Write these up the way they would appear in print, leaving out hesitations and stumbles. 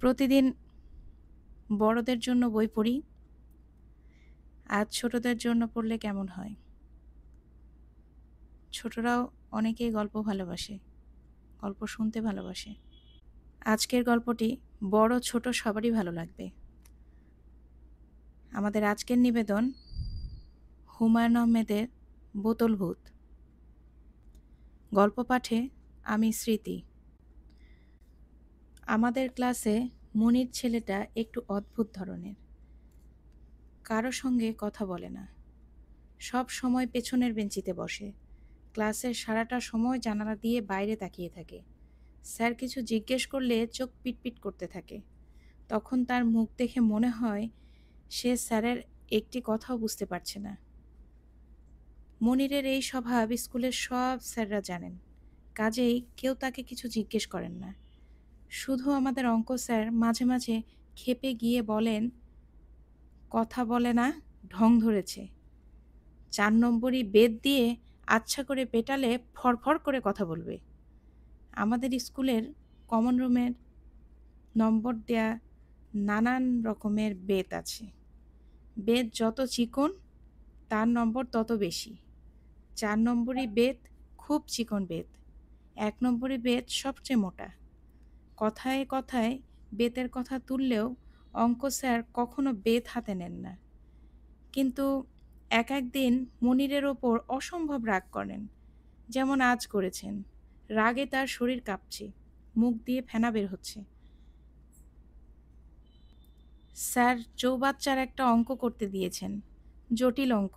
প্রতিদিন বড়দের জন্য বই পড়ি, আজ ছোটদের জন্য পড়লে কেমন হয়? ছোটরাও অনেকেই গল্প ভালোবাসে, গল্প শুনতে ভালোবাসে। আজকের গল্পটি বড় ছোট সবারই ভালো লাগবে। আমাদের আজকের নিবেদন হুমায়ূন আহমেদের বোতল ভূত। গল্প পাঠে আমি স্মৃতি। আমাদের ক্লাসে মনির ছেলেটা একটু অদ্ভুত ধরনের। কারো সঙ্গে কথা বলে না, সব সময় পেছনের বেঞ্চিতে বসে। ক্লাসের সারাটা সময় জানালা দিয়ে বাইরে তাকিয়ে থাকে। স্যার কিছু জিজ্ঞেস করলে চোখ পিটপিট করতে থাকে। তখন তার মুখ দেখে মনে হয় সে স্যারের একটি কথাও বুঝতে পারছে না। মনিরের এই স্বভাব স্কুলের সব স্যাররা জানেন, কাজেই কেউ তাকে কিছু জিজ্ঞেস করেন না। শুধু আমাদের অঙ্ক স্যার মাঝে মাঝে ক্ষেপে গিয়ে বলেন, কথা বলে না, ঢং ধরেছে। ৪ নম্বরই বেত দিয়ে আচ্ছা করে পেটালে ফড়ফড় করে কথা বলবে। আমাদের স্কুলের কমন রুমের নম্বর দেয়া নানান রকমের বেত আছে। বেত যত চিকন তার নম্বর তত বেশি। ৪ নম্বরই বেত খুব চিকন বেত। ১ নম্বরই বেত সবচেয়ে মোটা। কথায় কথায় বেতের কথা তুললেও অঙ্ক স্যার কখনো বেত হাতে নেন না। কিন্তু এক দিন মনিরের ওপর অসম্ভব রাগ করেন, যেমন আজ করেছেন। রাগে তার শরীর কাঁপছে, মুখ দিয়ে ফেনা বের হচ্ছে। স্যার চৌবাচ্চার একটা অঙ্ক করতে দিয়েছেন, জটিল অঙ্ক।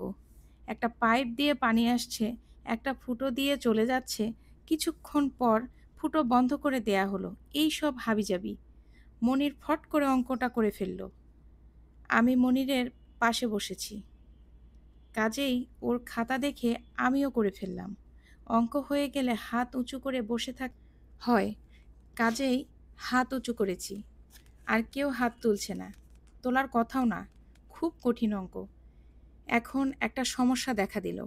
একটা পাইপ দিয়ে পানি আসছে, একটা ফুটো দিয়ে চলে যাচ্ছে, কিছুক্ষণ পর ফুটো বন্ধ করে দেয়া হলো। এই সব হাবিজাবি। মনির ফট করে অঙ্কটা করে ফেলল। আমি মনিরের পাশে বসেছি, কাজেই ওর খাতা দেখে আমিও করে ফেললাম। অঙ্ক হয়ে গেলে হাত উঁচু করে বসে থাক হয়, কাজেই হাত উঁচু করেছি। আর কেউ হাত তুলছে না, তোলার কথাও না। খুব কঠিন অঙ্ক। এখন একটা সমস্যা দেখা দিল।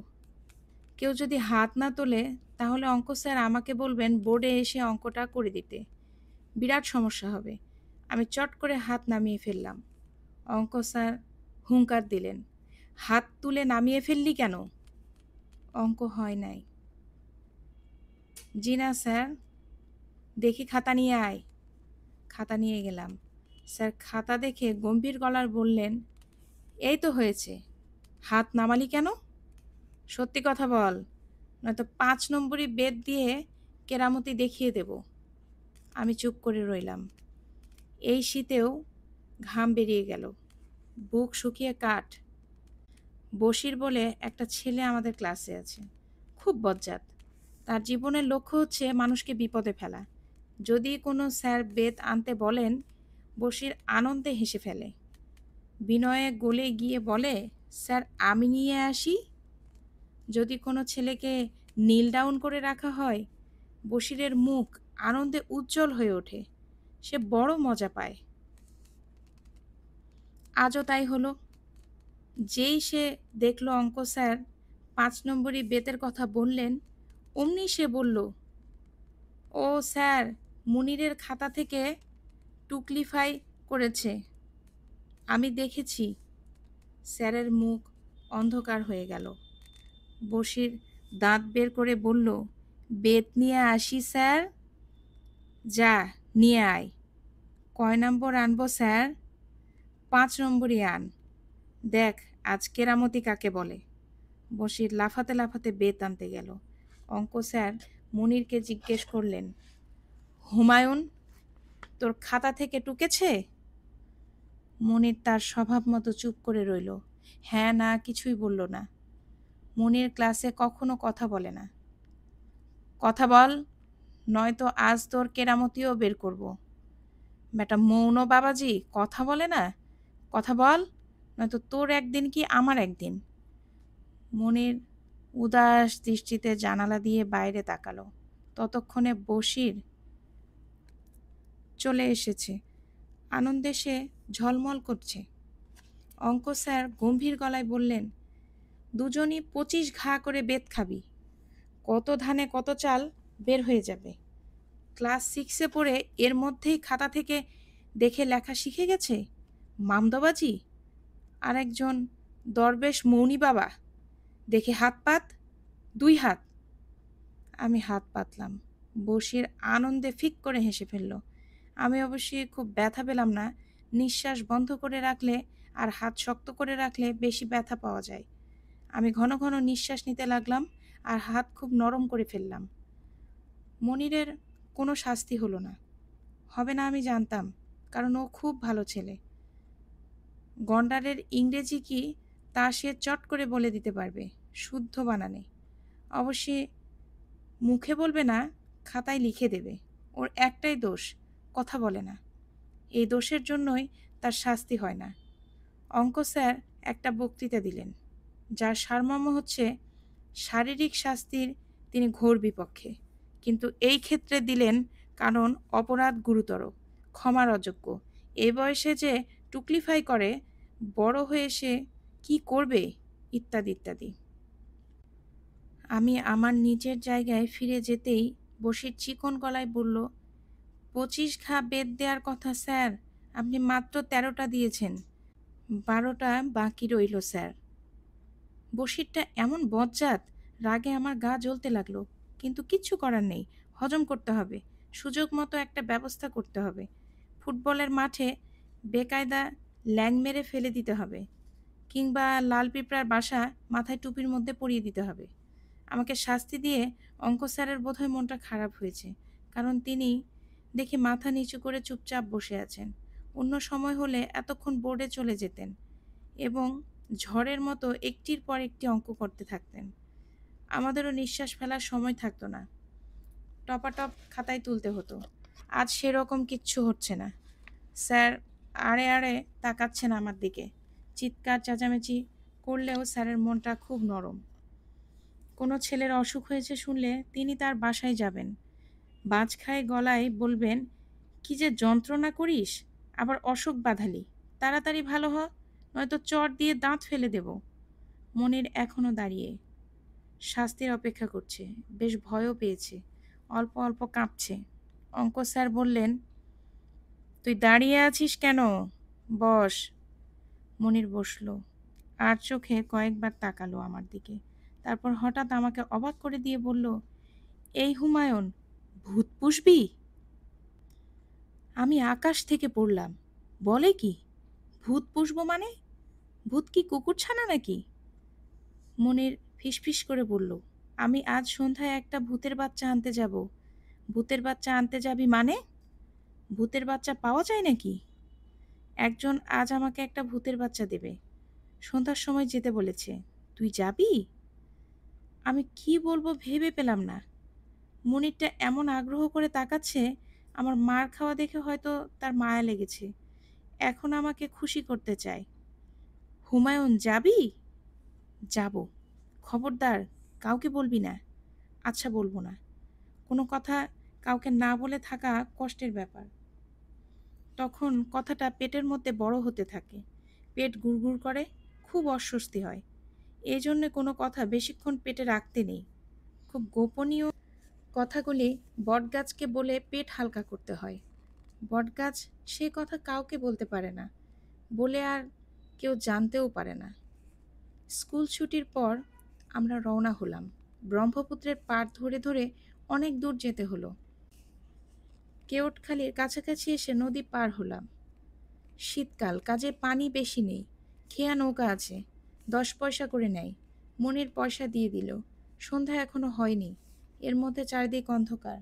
কেউ যদি হাত না তোলে তাহলে অঙ্ক স্যার আমাকে বলবেন বোর্ডে এসে অঙ্কটা করে দিতে। বিরাট সমস্যা হবে। আমি চট করে হাত নামিয়ে ফেললাম। অঙ্ক স্যার হুঙ্কার দিলেন, হাত তুলে নামিয়ে ফেললি কেন? অঙ্ক হয় নাই। জি না স্যার। দেখি খাতা নিয়ে আয়। খাতা নিয়ে গেলাম। স্যার খাতা দেখে গম্ভীর গলায় বললেন, এই তো হয়েছে, হাত নামালি কেন? সত্যি কথা বল, নয়তো ৫ নম্বরই বেত দিয়ে কেরামতি দেখিয়ে দেব। আমি চুপ করে রইলাম। এই শীতেও ঘাম বেরিয়ে গেল, বুক শুকিয়ে কাঠ। বশির বলে একটা ছেলে আমাদের ক্লাসে আছে, খুব বজ্জাত। তার জীবনের লক্ষ্য হচ্ছে মানুষকে বিপদে ফেলা। যদি কোনো স্যার বেত আনতে বলেন, বশির আনন্দে হেসে ফেলে। বিনয়ে গলে গিয়ে বলে, স্যার আমি নিয়ে আসি। যদি কোনো ছেলেকে নীল ডাউন করে রাখা হয়, বশিরের মুখ আনন্দে উজ্জ্বল হয়ে ওঠে। সে বড় মজা পায়। আজও তাই হলো। যেই সে দেখল অঙ্ক স্যার ৫ নম্বরই বেতের কথা বললেন, অমনি সে বলল, ও স্যার, মুনিরের খাতা থেকে টুকলিফাই করেছে, আমি দেখেছি। স্যারের মুখ অন্ধকার হয়ে গেল। বশির দাঁত বের করে বলল, বেত নিয়ে আসি স্যার। যা নিয়ে আয়। কয় নম্বর আনবো স্যার? ৫ নম্বরই আন। দেখ আজ কেরামতি কাকে বলে। বশির লাফাতে লাফাতে বেত আনতে গেল। অঙ্ক স্যার মুনিরকে জিজ্ঞেস করলেন, হুমায়ূন, তোর খাতা থেকে টুকেছে? মুনির তার স্বভাব মতো চুপ করে রইল। হ্যাঁ না কিছুই বলল না। মুনির ক্লাসে কখনো কথা বলে না। কথা বল, নয়তো আজ তোর কেরামতিও বের করব। বেটা মৌন বাবাজি, কথা বলে না। কথা বল, নয়তো তোর একদিন কি আমার একদিন। মুনির উদাস দৃষ্টিতে জানালা দিয়ে বাইরে তাকালো। ততক্ষণে বশির চলে এসেছে। আনন্দে সে ঝলমল করছে। অঙ্ক স্যার গম্ভীর গলায় বললেন, দুজনই ২৫ ঘা করে বেত খাবি। কত ধানে কত চাল বের হয়ে যাবে। ক্লাস 6-এ পড়ে এর মধ্যেই খাতা থেকে দেখে লেখা শিখে গেছে? মামদাবাজি? আর একজন দরবেশ মৌনি বাবা, দেখে হাত পাত, 2 হাত। আমি হাত পাতলাম। বসির আনন্দে ফিক করে হেসে ফেলল। আমি অবশ্যই খুব ব্যথা পেলাম না। নিঃশ্বাস বন্ধ করে রাখলে আর হাত শক্ত করে রাখলে বেশি ব্যথা পাওয়া যায়। আমি ঘন ঘন নিঃশ্বাস নিতে লাগলাম আর হাত খুব নরম করে ফেললাম। মনিরের কোনো শাস্তি হলো না। হবে না আমি জানতাম, কারণ ও খুব ভালো ছেলে। গন্ডারের ইংরেজি কি তা সে চট করে বলে দিতে পারবে, শুদ্ধ বানানে। অবশ্যই মুখে বলবে না, খাতায় লিখে দেবে। ওর একটাই দোষ, কথা বলে না। এই দোষের জন্যই তার শাস্তি হয় না। অঙ্ক স্যার একটা বক্তৃতা দিলেন, যার সারমর্ম হচ্ছে শারীরিক শাস্তির তিনি ঘোর বিপক্ষে, কিন্তু এই ক্ষেত্রে দিলেন কারণ অপরাধ গুরুতর, ক্ষমার অযোগ্য। এই বয়সে যে টুকলিফাই করে, বড় হয়ে সে কি করবে, ইত্যাদি ইত্যাদি। আমি আমার নিজের জায়গায় ফিরে যেতেই বসির চিকন গলায় বলল, 25 ঘা বেত দেওয়ার কথা স্যার, আপনি মাত্র 13টা দিয়েছেন। 12টা বাকি রইল স্যার। বসিরটা এমন বজ্জাত, রাগে আমার গা জ্বলতে লাগলো। কিন্তু কিচ্ছু করার নেই, হজম করতে হবে। সুযোগ মতো একটা ব্যবস্থা করতে হবে। ফুটবলের মাঠে বেকায়দা ল্যাং মেরে ফেলে দিতে হবে, কিংবা লাল পিঁপড়ার বাসা মাথায় টুপির মধ্যে পরিয়ে দিতে হবে। আমাকে শাস্তি দিয়ে অঙ্ক স্যারের বোধহয় মনটা খারাপ হয়েছে, কারণ তিনি দেখি মাথা নিচু করে চুপচাপ বসে আছেন। অন্য সময় হলে এতক্ষণ বোর্ডে চলে যেতেন এবং ঝড়ের মতো একটির পর একটি অঙ্ক করতে থাকতেন। আমাদেরও নিঃশ্বাস ফেলার সময় থাকতো না, টপাটপ খাতায় তুলতে হতো। আজ সেরকম কিচ্ছু হচ্ছে না। স্যার আড়ে আড়ে তাকাচ্ছেন আমার দিকে। চিৎকার চেঁচামেচি করলেও স্যারের মনটা খুব নরম। কোনো ছেলের অসুখ হয়েছে শুনলে তিনি তার বাসায় যাবেন, বাজখায় গলায় বলবেন, কি যে যন্ত্রণা করিস, আবার অসুখ বাঁধালি, তাড়াতাড়ি ভালো হ, নয়তো চট দিয়ে দাঁত ফেলে দেব। মনির এখনো দাঁড়িয়ে শাস্তির অপেক্ষা করছে, বেশ ভয়ও পেয়েছে, অল্প অল্প কাঁপছে। অঙ্ক স্যার বললেন, তুই দাঁড়িয়ে আছিস কেন, বস। মনির বসলো, আর চোখে কয়েকবার তাকালো আমার দিকে। তারপর হঠাৎ আমাকে অবাক করে দিয়ে বলল, এই হুমায়ুন, ভূত পুষবি? আমি আকাশ থেকে পড়লাম। বলে কি, ভূত পুষবো মানে? ভূত কি কুকুরছানা নাকি? মনির ফিসফিস করে বলল, আমি আজ সন্ধ্যায় একটা ভূতের বাচ্চা আনতে যাব। ভূতের বাচ্চা আনতে যাবি মানে? ভূতের বাচ্চা পাওয়া যায় নাকি? একজন আজ আমাকে একটা ভূতের বাচ্চা দেবে, সন্ধ্যার সময় যেতে বলেছে। তুই যাবি? আমি কি বলবো ভেবে পেলাম না। মনিরটা এমন আগ্রহ করে তাকাচ্ছে, আমার মার খাওয়া দেখে হয়তো তার মায়া লেগেছে, এখন আমাকে খুশি করতে চায়। হুমায়ুন, যাবি? যাব। খবরদার কাউকে বলবি না। আচ্ছা, বলবো না। কোনো কথা কাউকে না বলে থাকা কষ্টের ব্যাপার। তখন কথাটা পেটের মধ্যে বড় হতে থাকে, পেট গুড়গুড় করে, খুব অস্বস্তি হয়। এই জন্যে কোনো কথা বেশিক্ষণ পেটে রাখতে নেই। খুব গোপনীয় কথাগুলি বটগাছকে বলে পেট হালকা করতে হয়। বটগাছ সে কথা কাউকে বলতে পারে না, বলে আর কেউ জানতেও পারে না। স্কুল ছুটির পর আমরা রওনা হলাম। ব্রহ্মপুত্রের পাড় ধরে ধরে অনেক দূর যেতে হলো। কেওটখালির কাছাকাছি এসে নদী পার হলাম। শীতকাল, কাজে পানি বেশি নেই। খেয়া নৌকা আছে, 10 পয়সা করে নেয়। মনির পয়সা দিয়ে দিল। সন্ধ্যা এখনো হয়নি, এর মধ্যে চারিদিক অন্ধকার।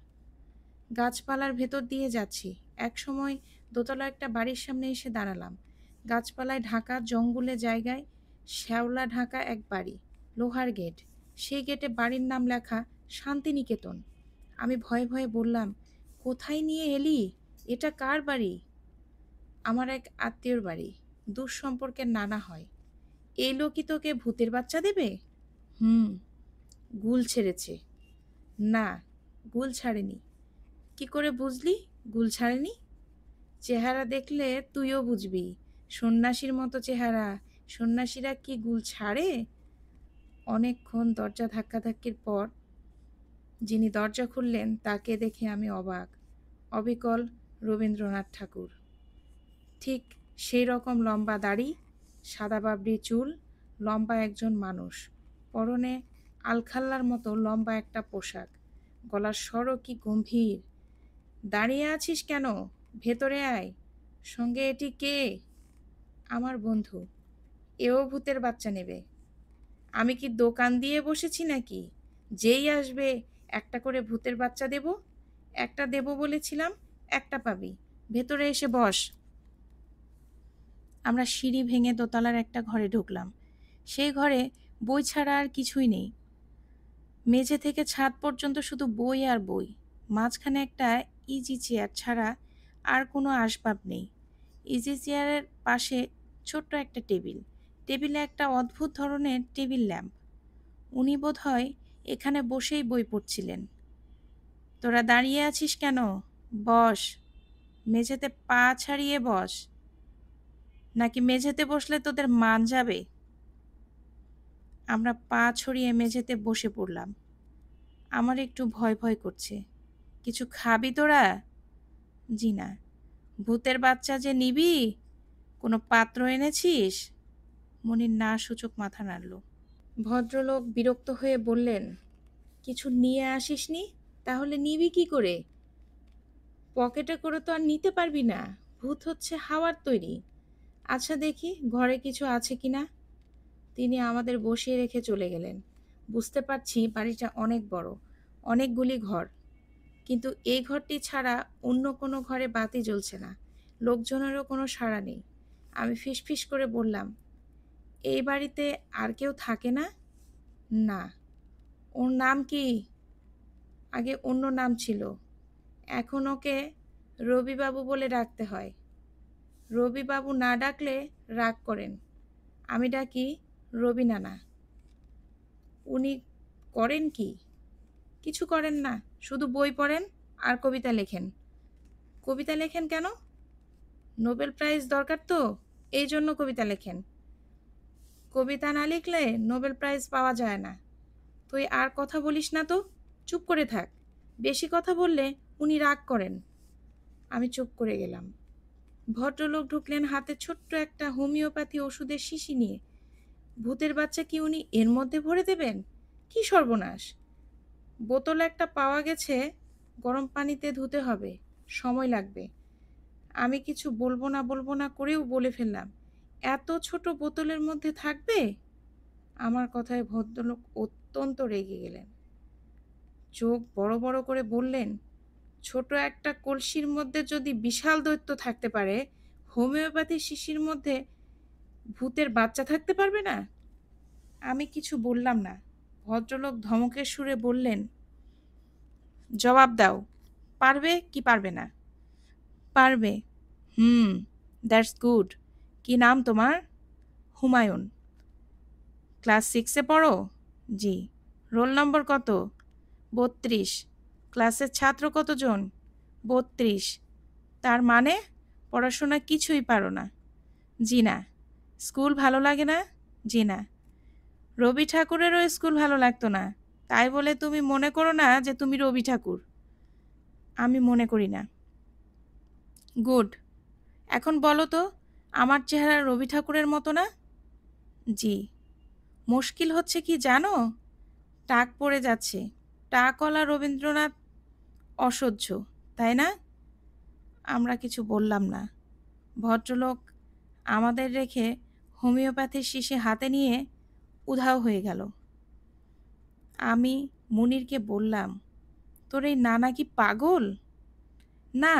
গাছপালার ভেতর দিয়ে যাচ্ছি। এক সময় দোতলা একটা বাড়ির সামনে এসে দাঁড়ালাম। গাছপালায় ঢাকা জঙ্গলে জায়গায় শ্যাওলা ঢাকা এক বাড়ি, লোহার গেট। সেই গেটে বাড়ির নাম লেখা শান্তিনিকেতন। আমি ভয়ে ভয়ে বললাম, কোথায় নিয়ে এলি? এটা কার বাড়ি? আমার এক আত্মীয়র বাড়ি, দূর সম্পর্কের নানা হয়। এই লোকই তোকে ভূতের বাচ্চা দেবে? হুম। গুল ছেড়েছে? না, গুল ছাড়েনি। কি করে বুঝলি গুল ছাড়েনি? চেহারা দেখলে তুইও বুঝবি, সন্ন্যাসীর মতো চেহারা। সন্ন্যাসীরা কি গুল ছাড়ে? অনেকক্ষণ দরজা ধাক্কাধাক্কির পর যিনি দরজা খুললেন তাকে দেখে আমি অবাক। অবিকল রবীন্দ্রনাথ ঠাকুর। ঠিক সেই রকম লম্বা দাড়ি, সাদা বাবরি চুল, লম্বা একজন মানুষ, পরনে আলখাল্লার মতো লম্বা একটা পোশাক, গলার স্বরও কি গম্ভীর। দাঁড়িয়ে আছিস কেন? ভেতরে আয়। সঙ্গে এটি কে? আমার বন্ধু। এও ভূতের বাচ্চা নেবে? আমি কি দোকান দিয়ে বসেছি নাকি? যেই আসবে একটা করে ভূতের বাচ্চা দেব। একটা দেব বলেছিলাম, একটা পাবি। ভেতরে এসে বস। আমরা সিঁড়ি ভেঙে দোতলার একটা ঘরে ঢুকলাম। সেই ঘরে বই ছাড়া আর কিছুই নেই। মেঝে থেকে ছাদ পর্যন্ত শুধু বই আর বই। মাঝখানে একটা ইজি চেয়ার ছাড়া আর কোনো আসবাব নেই। ইজি চেয়ারের পাশে ছোট্ট একটা টেবিল। টেবিলে একটা অদ্ভুত ধরনের টেবিল ল্যাম্প। উনি বোধহয় এখানে বসেই বই পড়ছিলেন। তোরা দাঁড়িয়ে আছিস কেন? বস। মেঝেতে পা ছাড়িয়ে বস। নাকি মেঝেতে বসলে তোদের মান যাবে? আমরা পা ছড়িয়ে মেঝেতে বসে পড়লাম। আমার একটু ভয় ভয় করছে। কিছু খাবি তোরা? জি না। ভূতের বাচ্চা যে নিবি, কোনো পাত্র এনেছিস? মনির না সূচক মাথা নাড়ল। ভদ্রলোক বিরক্ত হয়ে বললেন, কিছু নিয়ে আসিসনি? তাহলে নিবি কি করে? পকেটে করে তো আর নিতে পারবি না। ভূত হচ্ছে হাওয়ার তৈরি। আচ্ছা দেখি ঘরে কিছু আছে কিনা। তিনি আমাদের বসিয়ে রেখে চলে গেলেন। বুঝতে পারছি বাড়িটা অনেক বড়, অনেকগুলি ঘর, কিন্তু এই ঘরটি ছাড়া অন্য কোনো ঘরে বাতি জ্বলছে না। লোকজনেরও কোনো সাড়া নেই। আমি ফিসফিস করে বললাম, এই বাড়িতে আর কেউ থাকে না? না। ওর নাম কি? আগে অন্য নাম ছিল, এখন ওকে রবিবাবু বলে ডাকতে হয়। রবিবাবু না ডাকলে রাগ করেন। আমি ডাকি রবি নানা। উনি করেন কি? কিছু করেন না, শুধু বই পড়েন আর কবিতা লেখেন। কবিতা লেখেন কেন? নোবেল প্রাইজ দরকার তো, এই জন্য কবিতা লেখেন। কবিতা না লিখলে নোবেল প্রাইজ পাওয়া যায় না। তুই আর কথা বলিস না তো, চুপ করে থাক। বেশি কথা বললে উনি রাগ করেন। আমি চুপ করে গেলাম। ভদ্রলোক ঢুকলেন হাতে ছোট্ট একটা হোমিওপ্যাথি ওষুধের শিশি নিয়ে। ভূতের বাচ্চা কি উনি এর মধ্যে ভরে দেবেন? কি সর্বনাশ! বোতল একটা পাওয়া গেছে, গরম পানিতে ধুতে হবে, সময় লাগবে। আমি কিছু বলবো না করেও বলে ফেললাম, এত ছোট বোতলের মধ্যে থাকবে? আমার কথায় ভদ্রলোক অত্যন্ত রেগে গেলেন। চোখ বড় বড় করে বললেন, ছোট একটা কলসির মধ্যে যদি বিশাল দৈত্য থাকতে পারে, হোমিওপ্যাথি শিশির মধ্যে ভূতের বাচ্চা থাকতে পারবে না? আমি কিছু বললাম না। ভদ্রলোক ধমকের সুরে বললেন, জবাব দাও, পারবে কি পারবে না? পারবে। হুম, দ্যাটস গুড। কি নাম তোমার? হুমায়ুন। ক্লাস 6-এ পড়ো? জি। রোল নম্বর কত? 32। ক্লাসের ছাত্র কতজন? 32। তার মানে পড়াশোনা কিছুই পারো না? জি না। স্কুল ভালো লাগে না? জি না। রবি ঠাকুরেরও স্কুল ভালো লাগতো না, তাই বলে তুমি মনে করো না যে তুমি রবি ঠাকুর? আমি মনে করি না। গুড। এখন বলো তো, আমার চেহারা রবি ঠাকুরের মতো না? জি। মুশকিল হচ্ছে কি জানো? টাক পড়ে যাচ্ছে। টাকওয়ালা রবীন্দ্রনাথ অসহ্য, তাই না? আমরা কিছু বললাম না। ভদ্রলোক আমাদের রেখে হোমিওপ্যাথির শিশি হাতে নিয়ে উধাও হয়ে গেল। আমি মুনিরকে বললাম, তোর এই নানা কি পাগল? না,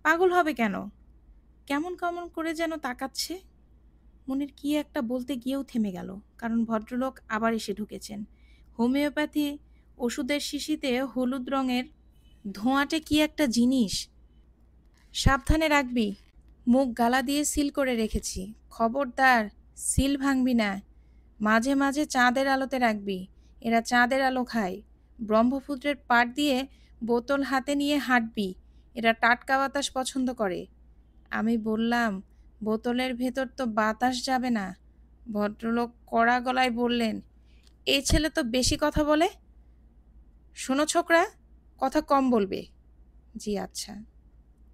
পাগল হবে কেন? কেমন কেমন করে যেন তাকাচ্ছে। মুনির কি একটা বলতে গিয়েও থেমে গেল, কারণ ভদ্রলোক আবার এসে ঢুকেছেন। হোমিওপ্যাথি ওষুধের শিশিতে হলুদ রঙের ধোঁয়াটে কি একটা জিনিস। সাবধানে রাখবি। মুখ গালা দিয়ে সিল করে রেখেছি। খবরদার, সিল ভাঙবি না। মাঝে মাঝে চাঁদের আলোতে রাখবি। এরা চাঁদের আলো খায়। ব্রহ্মপুত্রের পাড় দিয়ে বোতল হাতে নিয়ে হাঁটবি। এরা টাটকা বাতাস পছন্দ করে। আমি বললাম, বোতলের ভেতর তো বাতাস যাবে না। ভদ্রলোক কড়া গলায় বললেন, এই ছেলে তো বেশি কথা বলে। শোনো ছোকরা, কথা কম বলবে। জি আচ্ছা।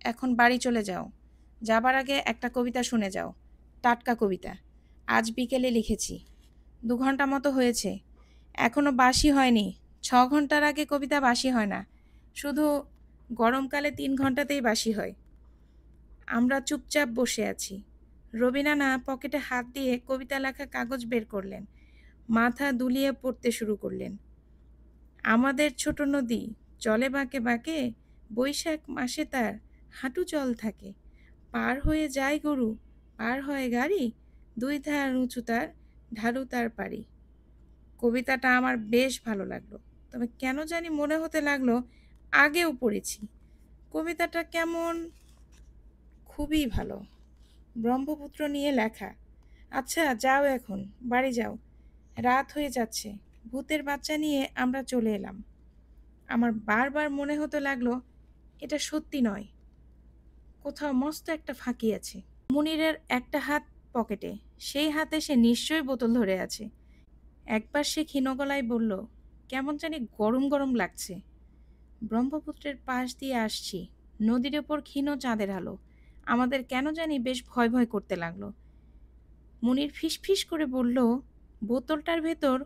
এখন বাড়ি চলে যাও। যাবার আগে একটা কবিতা শুনে যাও, টাটকা কবিতা, আজ বিকেলে লিখেছি। 2 ঘন্টা মতো হয়েছে, এখনো বাসি হয়নি। 6 ঘন্টার আগে কবিতা বাসি হয় না, শুধু গরমকালে 3 ঘন্টাতেই বাসি হয়। আমরা চুপচাপ বসে আছি। রবিনানা পকেটে হাত দিয়ে কবিতা লেখা কাগজ বের করলেন, মাথা দুলিয়ে পড়তে শুরু করলেন। আমাদের ছোট নদী চলে বাঁকে বাঁকে, বৈশাখ মাসে তার হাঁটু জল থাকে। পার হয়ে যায় গরু, পার হয় গাড়ি, 2 ধার উঁচু তার, ঢালু তার পাড়ি। কবিতাটা আমার বেশ ভালো লাগলো, তবে কেন জানি মনে হতে লাগলো আগেও পড়েছি। কবিতাটা কেমন, খুবই ভালো, ব্রহ্মপুত্র নিয়ে লেখা। আচ্ছা যাও, এখন বাড়ি যাও, রাত হয়ে যাচ্ছে। ভূতের বাচ্চা নিয়ে আমরা চলে এলাম। আমার বারবার মনে হতে লাগলো এটা সত্যি নয়, কোথাও মস্ত একটা ফাঁকি আছে। মুনিরের একটা হাত পকেটে, সেই হাতে সে নিশ্চয়ই বোতল ধরে আছে। একবার সে ক্ষীণ গলায় বলল, কেমন জানি গরম গরম লাগছে। ব্রহ্মপুত্রের পাশ দিয়ে আসছি, নদীর ওপর ক্ষীণ চাঁদের আলো, আমাদের কেন জানি বেশ ভয় ভয় করতে লাগলো। মুনির ফিসফিস করে বলল, বোতলটার ভেতর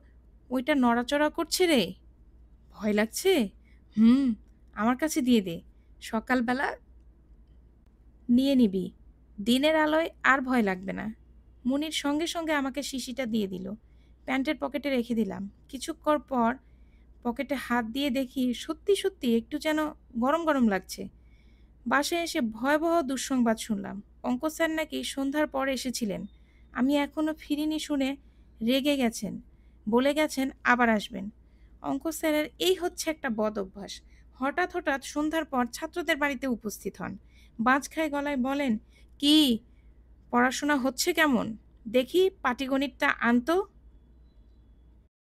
ওইটা নড়াচড়া করছে রে, ভয় লাগছে। হুম, আমার কাছে দিয়ে দে, সকালবেলা নিয়ে নিবি, দিনের আলোয় আর ভয় লাগবে না। মুনির সঙ্গে সঙ্গে আমাকে শিশিটা দিয়ে দিল, প্যান্টের পকেটে রেখে দিলাম। কিছুক্ষণ পর পকেটে হাত দিয়ে দেখি সত্যি সত্যি একটু যেন গরম গরম লাগছে। বাসায় এসে ভয়াবহ দুঃসংবাদ শুনলাম, অঙ্ক স্যার নাকি সন্ধ্যার পর এসেছিলেন। আমি এখনো ফিরিনি শুনে রেগে গেছেন, বলে গেছেন আবার আসবেন। অঙ্ক স্যারের এই হচ্ছে একটা বদ অভ্যাস, হঠাৎ হঠাৎ সন্ধ্যার পর ছাত্রদের বাড়িতে উপস্থিত হন। বাজখাই গলায় বলেন, কি পড়াশোনা হচ্ছে কেমন, দেখি পাটিগণিতটা আনতো।